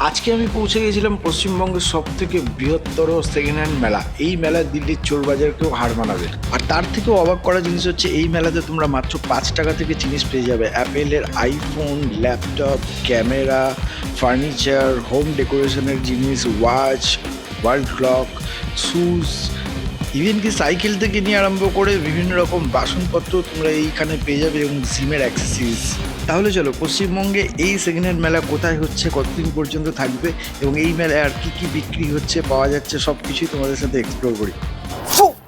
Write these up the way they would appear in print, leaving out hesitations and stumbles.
আজকে আমি পৌঁছে গেছিলাম পশ্চিমবঙ্গের সব থেকে বৃহত্তর সেকেন্ড হ্যান্ড মেলা। এই মেলা দিল্লির চোর বাজারকেও হার মানাবে। আর তার থেকেও অবাক করা জিনিস হচ্ছে এই মেলাতে তোমরা মাত্র 5 টাকা থেকে জিনিস পেয়ে যাবে। অ্যাপেলের iPhone, laptop, camera, furniture, home ডেকোরেশনের জিনিস, watch, wall clock, shoes, even কি সাইকেল থেকে নিয়ে আরম্ভ করে বিভিন্ন রকম বাসনপত্র তোমরা এইখানে পেয়ে যাবে এবং জিমের অ্যাক্সেসরিজ। তাহলে চলো পশ্চিমবঙ্গে এই সেকেন্ড হ্যান্ড মেলা কোথায় হচ্ছে, কতদিন পর্যন্ত থাকবে এবং এই মেলায় আর কি বিক্রি হচ্ছে, পাওয়া যাচ্ছে, সব কিছুই তোমাদের সাথে এক্সপ্লোর করি।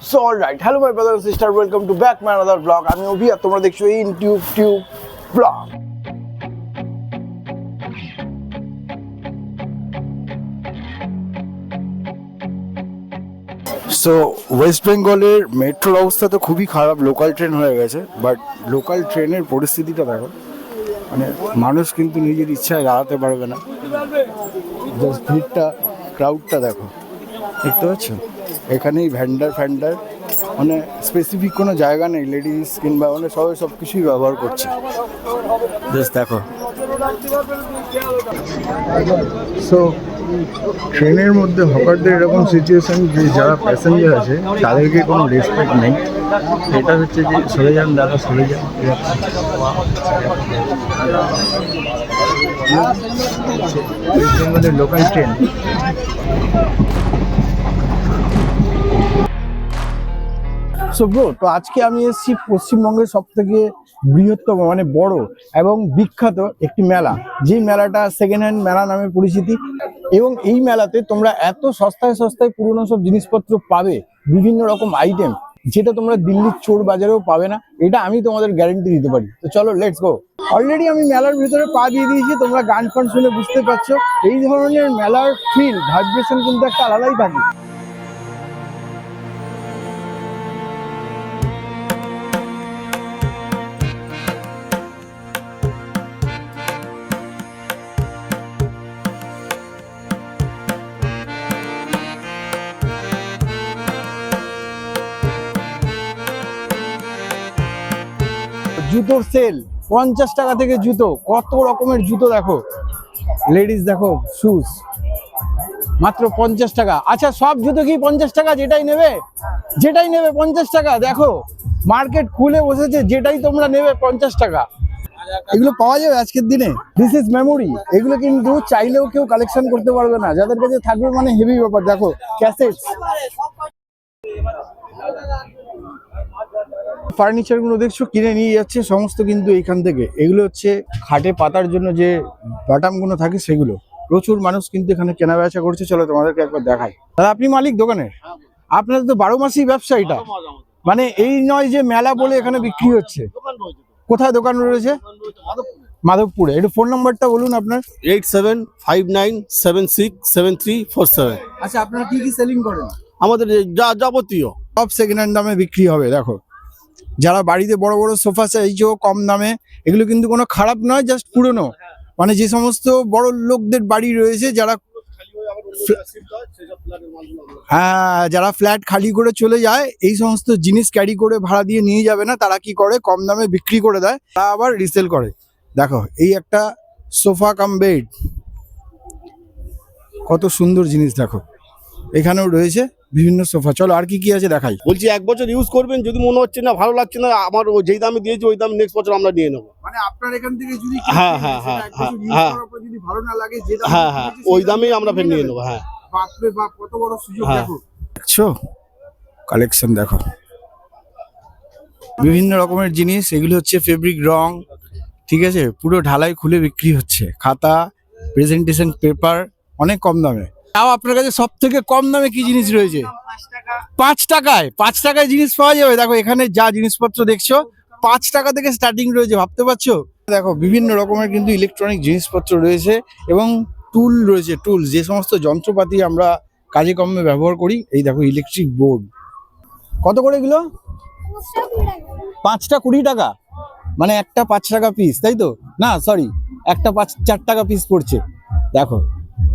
So alright, hello my brother and sister, welcome to back my another vlog. আমি অভি আর তোমরা দেখছো এই টিউব vlog. সো ওয়েস্ট বেঙ্গলের মেট্রোর অবস্থা তো খুবই খারাপ, লোকাল ট্রেন হয়ে গেছে। বাট লোকাল ট্রেনের পরিস্থিতিটা দেখো, মানে মানুষ কিন্তু নিজের ইচ্ছায় দাঁড়াতে পারবে না। জাস্ট ভিড়টা, ক্রাউডটা দেখো, দেখতে পাচ্ছ? এখানেই ভ্যান্ডার মানে স্পেসিফিক কোনো জায়গা নেই, লেডিস কিংবা মানে সবাই সব কিছুই ব্যবহার করছে। জাস্ট দেখো। সো ট্রেনের মধ্যে হকারদের এরকম সিচুয়েশন যে যারা প্যাসেঞ্জার আছে তাদেরকে কোনো রেসপেক্ট নেই। এটা হচ্ছে যে সরে যান দাদা, সরে যান। ওয়েস্ট বেঙ্গলের লোকাল ট্রেন। সো ব্রো, তো আজকে আমি এসেছি পশ্চিমবঙ্গের সব থেকে বৃহত্তম মানে বড় এবং বিখ্যাত একটি মেলা, যেই মেলাটা সেকেন্ড হ্যান্ড মেলা নামে পরিচিতি। এবং এই মেলাতে তোমরা এত সস্তায় পুরনো সব জিনিসপত্র পাবে, বিভিন্ন রকম আইটেম, যেটা তোমরা দিল্লির চোর বাজারেও পাবে না, এটা আমি তোমাদের গ্যারেন্টি দিতে পারি। তো চলো লেটস গো। অলরেডি আমি মেলার ভিতরে পা দিয়ে দিয়েছি, তোমরা গান ফান শুনে বুঝতে পারছো এই ধরনের মেলার ফিল, ভাইব্রেশন কিন্তু একটা আলাদাই থাকে। জুতোর সেল, 50 টাকা থেকে জুতো, কত রকমের জুতো দেখো। লেডিস দেখো, শুজ মাত্র 50 টাকা। আচ্ছা, সব জুতো কি 50 টাকা? যেটাই নেবে 50 টাকা। দেখো মার্কেট খুলে বসেছে, যেটাই তোমরা নেবে 50 টাকা। এগুলো পাওয়া যাবে আজকের দিনে। This is memory. এগুলো কিন্তু চাইলেও কেউ কালেকশন করতে পারবে না, যাদের কাছে থাকবে মানে হেভি ব্যাপার। দেখো ক্যাসেটস, ফার্নিচার গুলো দেখছো কিনে নিয়ে যাচ্ছে সমস্ত কিন্তু এইখান থেকে। এগুলো হচ্ছে খাটে পাতার জন্য যে বাটাম গুলো থাকে, সেগুলো প্রচুর মানুষ কিন্তু এখানে কেনা বেচা করছে। চলো তোমাদেরকে একবার দেখাই। দাদা, আপনি মালিক দোকানের? আপনাদের তো 12 মাসই ব্যবসা এটা, মানে এই নয় যে মেলা বলে এখানে বিক্রি হচ্ছে। কোথায় দোকান রয়েছে? মাধবপুরে। একটু ফোন নাম্বারটা বলুন আপনার। 8759767347। আচ্ছা, আপনারা কি সেলিং করেন? আমাদের যা যাবতীয় সব সেকেন্ড হ্যান্ড দামে বিক্রি হবে। দেখো, যারা বাড়িতে বড় বড় সোফা চাইছো কম দামে, এগুলো কিন্তু কোনো খারাপ নয়, জাস্ট পুরনো। মানে যে সমস্ত বড় লোকদের বাড়ি রয়েছে, যারা ফ্ল্যাট খালি করে চলে যায়, এই সমস্ত জিনিস ক্যারি করে ভাড়া দিয়ে নিয়ে যাবে না, তারা কি করে কম দামে বিক্রি করে দেয়, তারা আবার রিসেল করে। দেখো এই একটা সোফা কাম বেড, কত সুন্দর জিনিস। দেখো এখানেও রয়েছে বিভিন্ন সোফা। চলো আর কি আছে দেখাই। বলছি 1 বছর ইউজ করবেন, যদি মনে হচ্ছে না ভালো লাগছে না, আমার যেই দামে দিয়েছি ওই দাম নেক্সট বছর আমরা নিয়ে নেবো। মানে আপনার এখান থেকে যদি হ্যাঁ যদি ভালো না লাগে, যে ওই দামেই আমরা ফের নিয়ে নেবো। হ্যাঁ, বাপরে বাপ, কত বড় সুযোগ। হ্যাঁ। দেখো, দেখছো কালেকশন দেখো, বিভিন্ন রকমের জিনিস। এগুলো হচ্ছে ফেব্রিক, রং, ঠিক আছে, পুরো ঢালাই খুলে বিক্রি হচ্ছে। খাতা, প্রেজেন্টেশন পেপার, অনেক কম দামে। তাও আপনার কাছে সব থেকে কম দামে কি জিনিস রয়েছে? 5 টাকায় 5 টাকায় জিনিস পাওয়া যাবে। দেখো এখানে যা জিনিসপত্র দেখছো 5 টাকা থেকে স্টার্টিং রয়েছে, ভাবতে পারছো? দেখো বিভিন্ন রকমের কিন্তু ইলেকট্রনিক জিনিসপত্র রয়েছে এবং টুল রয়েছে। টুল, যে সমস্ত যন্ত্রপাতি আমরা কাজে কর্মে ব্যবহার করি। এই দেখো ইলেকট্রিক বোর্ড, কত করে এগুলো? 5টা 20 টাকা, মানে একটা 5 টাকা পিস, তাই তো? না সরি, একটা 4 টাকা পিস পড়ছে। দেখো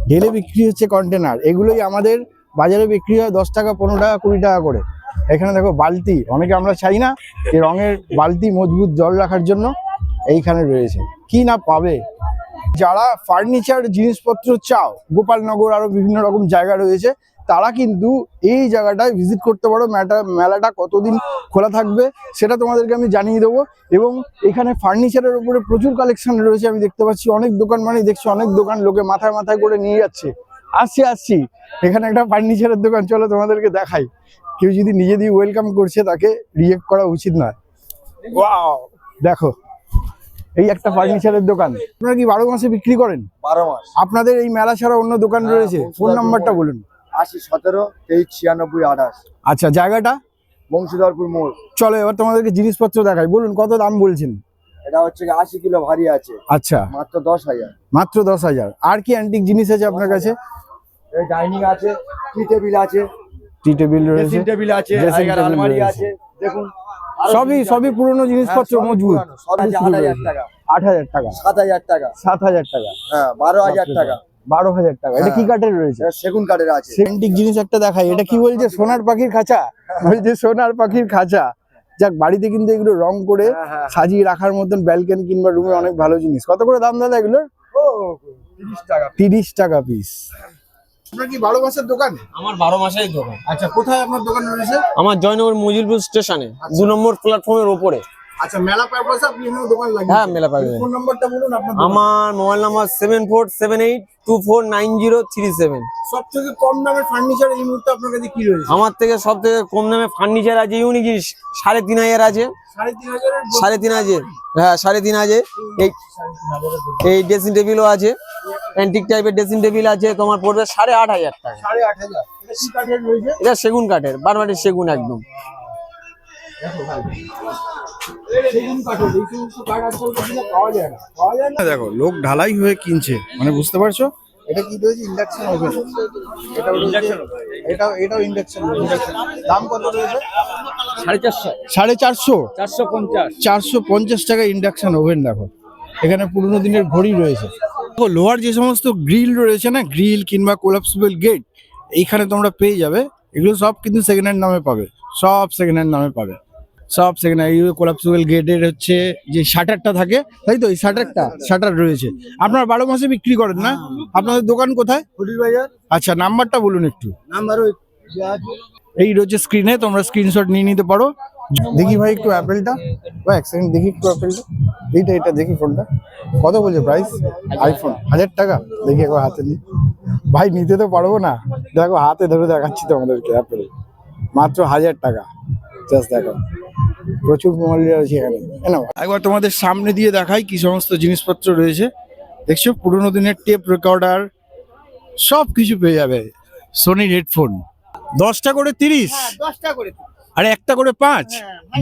ঢেলে বিক্রি হচ্ছে কন্টেনার। এগুলোই আমাদের বাজারে বিক্রি হয় 10 টাকা, 15 টাকা, 20 টাকা করে। এখানে দেখো বালতি, অনেকে আমরা চাই না যে রঙের বালতি মজবুত জল রাখার জন্য, এইখানে রয়েছে। কি না পাবে, যারা ফার্নিচার জিনিসপত্র চাও, গোপালনগর আরো বিভিন্ন রকম জায়গা রয়েছে, তারা কিন্তু এই জায়গাটায় ভিজিট করতে পারো। মেলাটা কতদিন খোলা থাকবে সেটা তোমাদেরকে আমি জানিয়ে দেবো। এবং এখানে ফার্নিচারের উপরে প্রচুর কালেকশন রয়েছে, আমি দেখতে পাচ্ছি অনেক দোকান, মানে দেখছি অনেক দোকান লোকে মাথায় মাথায় করে নিয়ে যাচ্ছে। আসছি এখানে একটা ফার্নিচারের দোকান, চলো তোমাদেরকে দেখাই। কেউ যদি নিজে দিয়ে ওয়েলকাম করছে তাকে রিয়েক্ট করা উচিত নয়। ওয়াও, দেখো এই একটা ফার্নিচারের দোকান। আপনারা কি 12 মাসে বিক্রি করেন? 12 মাস। আপনাদের এই মেলা ছাড়া অন্য দোকান রয়েছে? ফোন নাম্বারটা বলুন। 80 17 23 96 28। আচ্ছা, জায়গাটা? বংশীধরপুর মোড়। চলো এবার তোমাদেরকে জিনিসপত্র দেখাই। বলুন কত দাম বলছেন? এটা হচ্ছে 80 কিলো ভারী আছে, আচ্ছা, মাত্র 10,000। মাত্র 10,000। আর কি অ্যান্টিক জিনিস আছে আপনার কাছে? এই ডাইনিং আছে, টি টেবিল আছে, টি টেবিল রয়েছে, ড্রেসিং টেবিল আছে, ড্রেসিং জায়গার টেবিল আলমারি রয়েছে। আছে। দেখুন সবই পুরনো জিনিসপত্র, মজবুত। সব 8,000 টাকা, 8,000 টাকা, 7,000 টাকা, 7,000 টাকা, হ্যাঁ 12,000 টাকা। 12,000 টাকা। এটা কি কাঠের রয়েছে? এটা সেগুন কাঠের আছে। অ্যান্টিক জিনিস একটা দেখাই। এটা কি বলছে? সোনার পাখির খাঁচা। বলছে সোনার পাখির খাঁচা। যাক, বাড়িতে কিন্তু এগুলো রং করে সাজিয়ে রাখার মতন ব্যালকনি কিংবা রুমে অনেক ভালো জিনিস। কত করে দাম দাদা এগুলোর? ও 30 টাকা। 30 টাকা পিস। আপনার কি 12 মাসের দোকান? আমার 12 মাসেই দোকান। আচ্ছা, কোথায় আপনার দোকান রয়েছে? আমার জয়নগর মজিলপুর স্টেশনে 2 নম্বর প্ল্যাটফর্মের উপরে। আচ্ছা, মেলা পারপাসে আপনি এখানে দোকান লাগিয়েছেন? হ্যাঁ, মেলা পারপাসে। ফোন নাম্বারটা বলুন আপনার দোকানের। আমার মোবাইল নাম্বার 7478249037। সবথেকে কম দামের ফার্নিচার এই মুহূর্তে আপনার কাছে কি রয়েছে? আমার থেকে সব থেকে কম দামে ফার্নিচার আছে ইউনিক জিনিস 3,500 আছে। 3,500 3,500, হ্যাঁ 3,500। এই ড্রেসিং টেবিলও আছে, অ্যান্টিক টাইপের ড্রেসিং টেবিল আছে, তোমার পড়বে 8,500 টাকা। 8,500। এটা কি কাঠের রয়েছে? এটা সেগুন কাঠের, বারবাটি সেগুন একদম। সেগুন কাঠের। এই সমস্ত কাঠ আজকাল কোথাও পাওয়া যায় না, দেখো লোক ঢালাই হয়ে কিনছে, মানে বুঝতে পারছো? এটা কি রয়েছে? Induction oven. এটাও ইন্ডাকশন। দাম কত রয়েছে? 450, 450, 450। 450 টাকা ইন্ডাকশন ওভেন। দেখো এখানে পুরোনো দিনের ঘড়ি রয়েছে। দেখো লোহার যে সমস্ত গ্রিল রয়েছে না, গ্রিল কিংবা কোলাপসিবল গেট, এইখানে তোমরা পেয়ে যাবে। এগুলো সব কিন্তু সেকেন্ড হ্যান্ড নামে পাবে, সব সেকেন্ড হ্যান্ড নামে পাবে, সব সেকেন্ড হ্যান্ড। এই কোলাপসিবল গেটের হচ্ছে যে শাটারটা থাকে, তাই তো? এই শাটার রয়েছে। আপনারা 12 মাসে বিক্রি করেন না? আপনাদের দোকান কোথায়? বাজার। আচ্ছা, নাম্বারটা বলুন একটু। নাম্বার এই রয়েছে স্ক্রিনে, তোমরা স্ক্রিনশট নিয়ে নিতে পারো। দেখি ভাই একটু অ্যাপেলটা, ভাই এক সেকেন্ড দেখি একটু অ্যাপেলটা। এটা দেখি ফোনটা কত বলছে প্রাইস? আইফোন 1000 টাকা। দেখি একবার হাতে নি ভাই, নিতে তো পারবো না। দেখো হাতে ধরে দেখাচ্ছি তোমাদেরকে। অ্যাপেল মাত্র 1000 টাকা। জাস্ট দেখো, প্রচুর মূল্য আছে এখানে। একবার তোমাদের সামনে দিয়ে দেখাই কি সমস্ত জিনিসপত্র রয়েছে। দেখছো পুরোনো দিনের টেপ রেকর্ডার সব কিছু পেয়ে যাবে। সোনির হেডফোন 10টা করে 30, 10টা করে। আর একটা করে 5।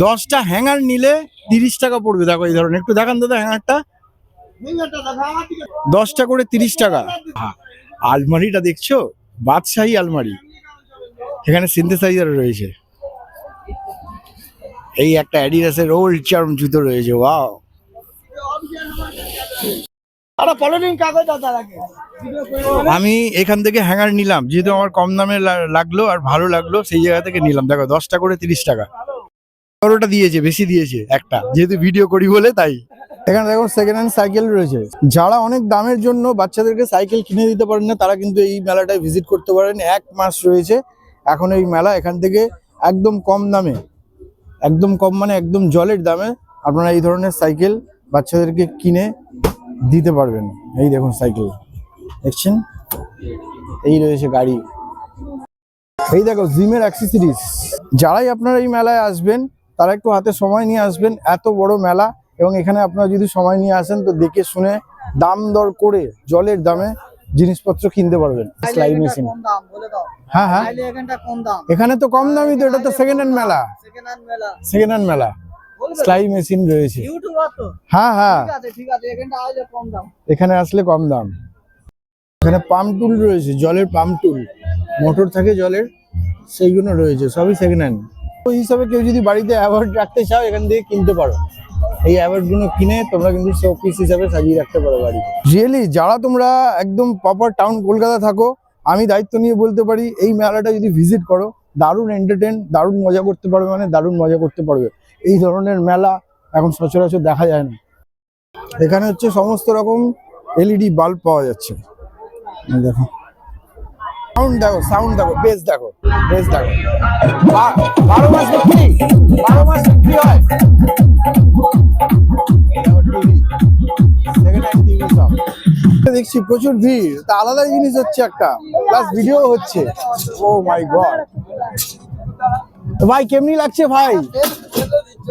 10টা হ্যাঙ্গার নিলে 30 টাকা পড়বে। দেখো এই ধরনের, একটু দেখান দাদা হ্যাঙ্গারটা। 10টা করে 30 টাকা। আলমারিটা দেখছো? বাদশাহী আলমারি। এখানে সিনথেসাইজার রয়েছে। এই একটা অ্যাডিডাসের ওল্ড চার্ম জুতো রয়েছে। ওয়াও, আমি এখান থেকে হ্যাঙ্গার নিলাম যেহেতু আমার কম দামে লাগলো আর ভালো লাগলো, সেই জায়গা থেকে নিলাম। দেখো 10টা করে 30 টাকা। 15টা দিয়েছে, বেশি দিয়েছে একটা, যেহেতু ভিডিও করি বলে তাই। এখানে দেখো সেকেন্ড হ্যান্ড সাইকেল রয়েছে। যারা অনেক দামের জন্য বাচ্চাদেরকে সাইকেল কিনে দিতে পারেন না, তারা কিন্তু এই মেলাটায় ভিজিট করতে পারেন। 1 মাস রয়েছে এখন এই মেলা। এখান থেকে একদম কম দামে, একদম কম মানে একদম জলের দামে আপনারা এই ধরনের সাইকেল বাচ্চাদেরকে কিনে দিতে পারবেন। এই দেখুন সাইকেল দেখছেন, এই রয়েছে গাড়ি। এই দেখো জিমের অ্যাক্সেসরিজ। যারাই আপনারা এই মেলায় আসবেন তারা একটু হাতে সময় নিয়ে আসবেন। এত বড় মেলা, এবং এখানে আপনারা যদি সময় নিয়ে আসেন তো দেখে শুনে দাম দর করে জলের দামে জিনিসপত্র কিনতে পারবেন। সেলাই মেশিন, হ্যাঁ হ্যাঁ, এখানে তো কম দামই তো। এটা তো সেকেন্ড হ্যান্ড মেলা, সেকেন্ড হ্যান্ড মেলা। সেলাই মেশিন রয়েছে, হ্যাঁ হ্যাঁ, এখানে আসলে কম দাম। এখানে পাম্প টুল রয়েছে, জলের পাম্প টুল, মোটর থাকে জলের, সেইগুলো রয়েছে, সবই সেকেন্ড হ্যান্ড। ওই হিসাবে কেউ যদি বাড়িতে অ্যাওয়ার্ড রাখতে চাও এখান থেকে কিনতে পারো। এই অ্যাওয়ার্ড গুলো কিনে তোমরা কিন্তু শোপিস হিসাবে সাজিয়ে রাখতে পারো বাড়িতে। রিয়েলি যারা তোমরা একদম প্রপার টাউন কলকাতা থাকো, আমি দায়িত্ব নিয়ে বলতে পারি এই মেলাটা যদি ভিজিট করো, দারুণ এন্টারটেন, দারুণ মজা করতে পারবে, মানে দারুণ মজা করতে পারবে। এই ধরনের মেলা এখন সচরাচর দেখা যায় না। এখানে হচ্ছে সমস্ত রকম এলইডি বাল্ব পাওয়া যাচ্ছে। এই দেখো সাউন্ড দেখো, বেস দেখো, বেস দেখো। 12 মাস বিক্রি, 12 মাস বিক্রি হয়। দেখছি প্রচুর ভিড়, তা আলাদা জিনিস হচ্ছে একটা, প্লাস ভিডিও হচ্ছে। ও মাই গড, ভাই কেমনি লাগছে ভাই,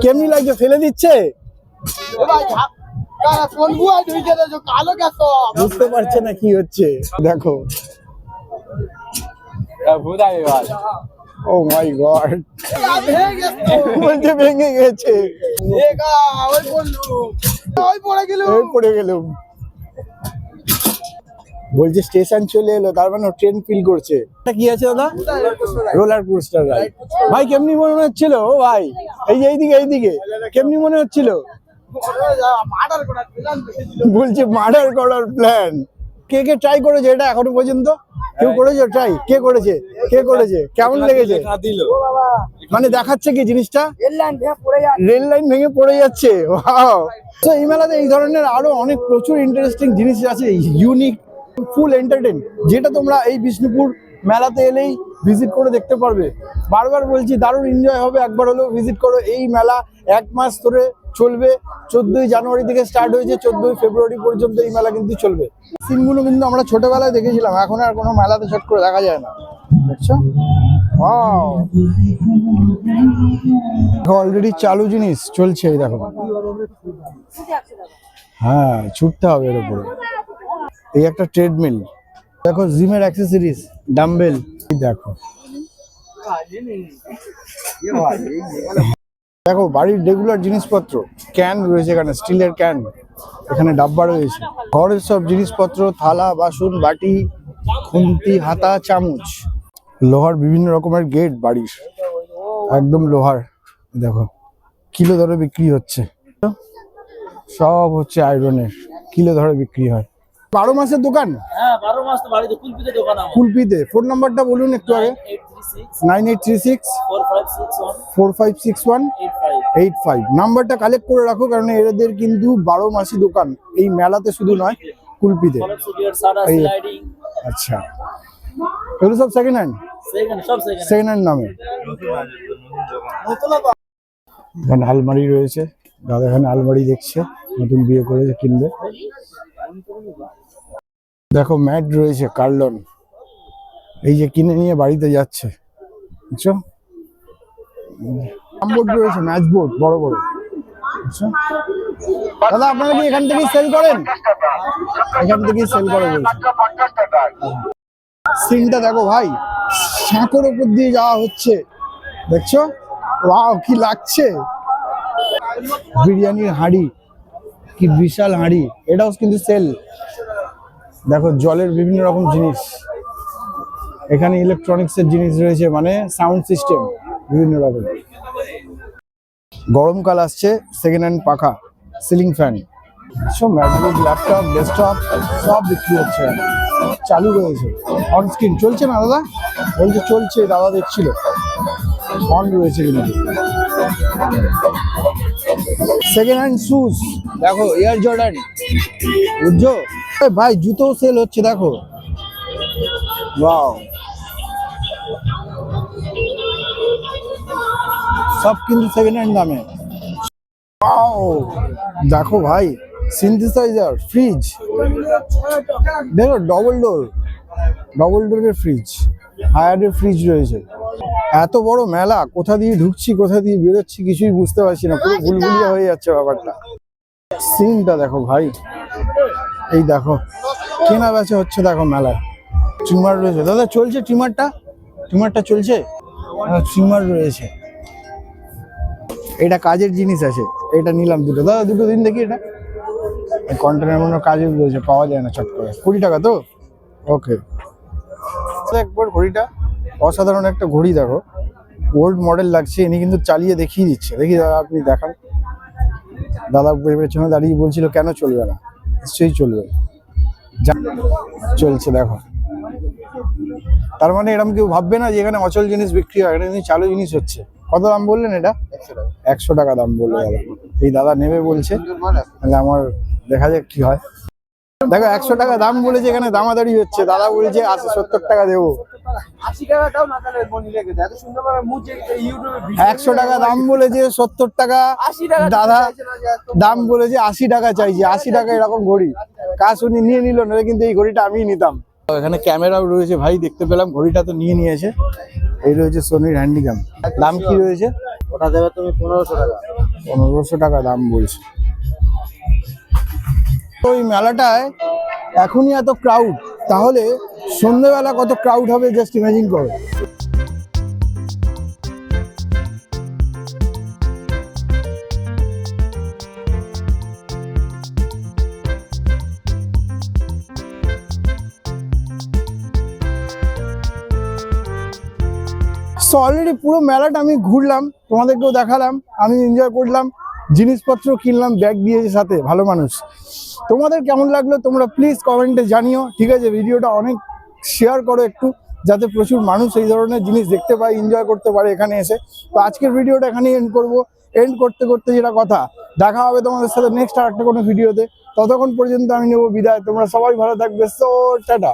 কেমনি লাগছে, ফেলে দিচ্ছে? বুঝতে পারছে না কি হচ্ছে, দেখো। ও মাই গড, বলছে ভেঙে গেছে, পড়ে গেলুম। বলছে স্টেশন চলে এলো, তার মানে ট্রেন ফিল করছে। এটা কি আছে দাদা? Roller coaster ride. ভাই কেমনি মনে হচ্ছিল? ও ভাই এই যে এইদিকে কেমনি মনে হচ্ছিল? বলছে মার্ডার করার প্ল্যান। কে কে ট্রাই করেছে এটা এখনো পর্যন্ত? কেউ করেছে ট্রাই? কে করেছে? কেমন লেগেছে? মানে দেখাচ্ছে কি জিনিসটা? রেল লাইন ভেঙে পড়ে যাচ্ছে। ওয়াও। তো এই মেলাতে এই ধরনের আরো অনেক প্রচুর ইন্টারেস্টিং জিনিস আছে, ইউনিক, ফুল এন্টারটেইন, যেটা তোমরা এই বিষ্ণুপুর মেলাতে এলেই ভিজিট করে দেখতে পারবে। বারবার বলছি, দারুণ এনজয় হবে, একবার হলেও ভিজিট করো। এই মেলা 1 মাস ধরে চলবে। 14ই জানুয়ারি থেকে স্টার্ট হয়েছে, 14ই ফেব্রুয়ারি পর্যন্ত এই মেলা কিন্তু চলবে। সিনগুলো কিন্তু আমরা ছোটবেলায় দেখেছিলাম, এখন আর কোনো মেলাতে চট করে দেখা যায় না। দেখছো? অলরেডি চালু জিনিস চলছে, এই দেখো। হ্যাঁ, ছুটতে হবে এর উপরে। এই একটা ট্রেডমিল দেখো, জিমের অ্যাক্সেসরিজ, ডাম্বেল দেখো। দেখো বাড়ির রেগুলার জিনিসপত্র, ক্যান রয়েছে এখানে, স্টিলের ক্যান, এখানে ডাব্বা রয়েছে। ঘরের সব জিনিসপত্র, থালা বাসন বাটি, খুন্তি হাতা চামচ। লোহার বিভিন্ন রকমের গেট বাড়ির, একদম লোহার। দেখো কিলো ধরে বিক্রি হচ্ছে, সব হচ্ছে আয়রনের, কিলো ধরে বিক্রি হয়। 12 মাসের দোকান? হ্যাঁ 12 মাস তো বাড়িতে কুলপিতে দোকান আমার। কুলপিতে। ফোন নাম্বারটা বলুন একটু আগে। 9836 4561 85। নাম্বারটা কালেক্ট করে রাখো, কারণ এদের কিন্তু 12 মাসই দোকান, এই মেলাতে শুধু নয়, কুলপিতে। এই আচ্ছা, এগুলো সব সেকেন্ড হ্যান্ড? সেকেন্ড হ্যান্ড নামে। এখানে আলমারি রয়েছে, দাদা এখানে আলমারি দেখছে, নতুন বিয়ে করেছে, কিনবে। দেখো ম্যাট রয়েছে কার্লন, এই যে কিনে নিয়ে বাড়িতে যাচ্ছে, বুঝছো? বোর্ড রয়েছে, ম্যাচ বোর্ড বড় বড়। আচ্ছা দাদা, আপনারা কি এখান থেকেই সেল করেন? এখান থেকেই সেল করে বলছে। সিনটা দেখো ভাই, সাঁকোর উপর দিয়ে যাওয়া হচ্ছে, দেখছো? ওয়াও, কি লাগছে! বিরিয়ানির হাঁড়ি, কি বিশাল হাঁড়ি, এটাও কিন্তু সেল। দেখো জলের বিভিন্ন রকম জিনিস, এখানে ইলেকট্রনিক্সের জিনিস রয়েছে, মানে সাউন্ড সিস্টেম বিভিন্ন রকম। গরমকাল আসছে, সেকেন্ড হ্যান্ড পাখা, সিলিং ফ্যান, সব ম্যাকবুক, ল্যাপটপ, ডেস্কটপ সব বিক্রি হচ্ছে, চালু রয়েছে। অন স্ক্রিন চলছে না দাদা? বলছে চলছে, দাদা দেখছিল, অন রয়েছে কিন্তু। সেকেন্ড হ্যান্ড শুজ দেখো, এয়ার জর্ডান, বুঝছো ভাই? জুতো সেল হচ্ছে দেখো, ওয়াও, সব কিন্তু সেকেন্ড হ্যান্ড দামে। ওয়াও দেখো ভাই, সিনথেসাইজার, ফ্রিজ দেখো, ডবল ডোরের ফ্রিজ, হায়ারের ফ্রিজ রয়েছে। এত বড় মেলা, কোথা দিয়ে ঢুকছি কোথা দিয়ে বেরোচ্ছি কিছুই বুঝতে পারছি না, পুরো ভুলভুলিয়া হয়ে যাচ্ছে ব্যাপারটা। সিনটা দেখো ভাই, এই দেখো কেনা বেচা হচ্ছে দেখো মেলায়। ট্রিমার রয়েছে দাদা, চলছে ট্রিমারটা চলছে, ট্রিমার রয়েছে। এটা কাজের জিনিস আছে, এটা নিলাম দুটো দাদা, দুটো দিন দেখি। এটা কন্টেনার মনে কাজের রয়েছে, পাওয়া যায় না চট করে। 20 টাকা তো? ওকে। একবার ঘড়িটা অসাধারণ একটা ঘড়ি দেখো, ওল্ড মডেল লাগছে, ইনি কিন্তু চালিয়ে দেখিয়ে দিচ্ছে। দেখি দাদা, আপনি দেখান। দাদা পেছনে দাঁড়িয়ে বলছিল কেন চলবে না, নিশ্চয়ই চলবে, চলছে দেখো। তার মানে এরকম কেউ ভাববে না যে এখানে অচল জিনিস বিক্রি হয়, এখানে চালু জিনিস হচ্ছে। কত দাম বললেন এটা? 100 টাকা দাম বললো দাদা। এই দাদা নেবে বলছে, তাহলে আমার দেখা যাক কি হয়। দেখো 100 টাকা দাম বলেছে, এখানে দামাদারি হচ্ছে। দাদা বলছে 70 টাকা দেবো। 100 টাকা দাম বলেছে, 70 টাকা দাদা দাম বলেছে, 80 টাকা চাইছে। 80 টাকা এরকম ঘড়ি কাজ উনি নিয়ে নিল, নাহলে কিন্তু এই ঘড়িটা আমিই নিতাম। এখানে ক্যামেরাও রয়েছে ভাই, দেখতে পেলাম ঘড়িটা তো নিয়ে নিয়েছে। এই রয়েছে সোনির হ্যান্ডিক্যাম। দাম কি রয়েছে? ওটা দেবে তুমি 1500 টাকা। 1500 টাকা দাম বলছে। ওই মেলাটায় এখনই এত ক্রাউড, তাহলে সন্ধ্যেবেলা কত ক্রাউড হবে জাস্ট ইমাজিন করো। সো অলরেডি পুরো মেলাটা আমি ঘুরলাম, তোমাদেরকেও দেখালাম, আমি এনজয় করলাম, জিনিসপত্র কিনলাম, ব্যাগ দিয়েছে সাথে ভালো মানুষ। তোমাদের কেমন লাগলো তোমরা প্লিজ কমেন্টে জানিও, ঠিক আছে? ভিডিওটা অনেক শেয়ার করো একটু, যাতে প্রচুর মানুষ এই ধরনের জিনিস দেখতে পায়, এনজয় করতে পারে এখানে এসে। তো আজকের ভিডিওটা এখানেই এন্ড করবো। এন্ড করতে করতে যেটা কথা, দেখা হবে তোমাদের সাথে নেক্সট আরেকটা কোনো ভিডিওতে। ততক্ষণ পর্যন্ত আমি নেবো বিদায়। তোমরা সবাই ভালো থাকবে। So tata.